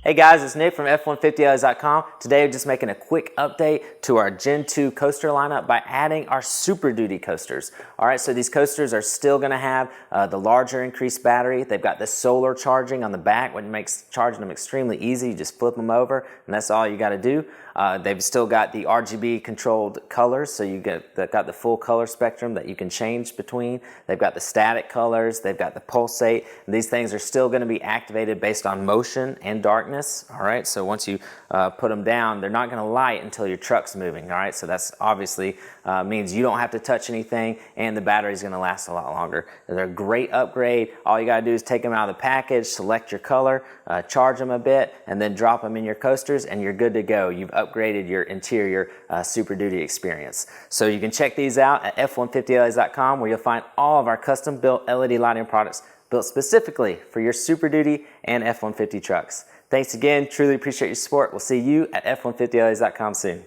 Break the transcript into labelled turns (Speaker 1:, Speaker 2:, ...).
Speaker 1: Hey guys, it's Nick from F150LEDs.com. Today I'm just making a quick update to our Gen 2 coaster lineup by adding our Super Duty coasters. Alright, so these coasters are still going to have the larger increased battery. They've got the solar charging on the back, which makes charging them extremely easy. You just flip them over and that's all you got to do. They've still got the RGB controlled colors, so they've got the full color spectrum that you can change between. They've got the static colors, they've got the pulsate. These things are still going to be activated based on motion and darkness. All right, so once you put them down, they're not going to light until your truck's moving. All right, so that's obviously means you don't have to touch anything, and the battery's going to last a lot longer. They're a great upgrade. All you got to do is take them out of the package, select your color, charge them a bit, and then drop them in your coasters, and you're good to go. You've upgraded your interior Super Duty experience. So you can check these out at F150LEDs.com, where you'll find all of our custom built LED lighting products built specifically for your Super Duty and F150 trucks. Thanks again, truly appreciate your support. We'll see you at F150LEDs.com soon.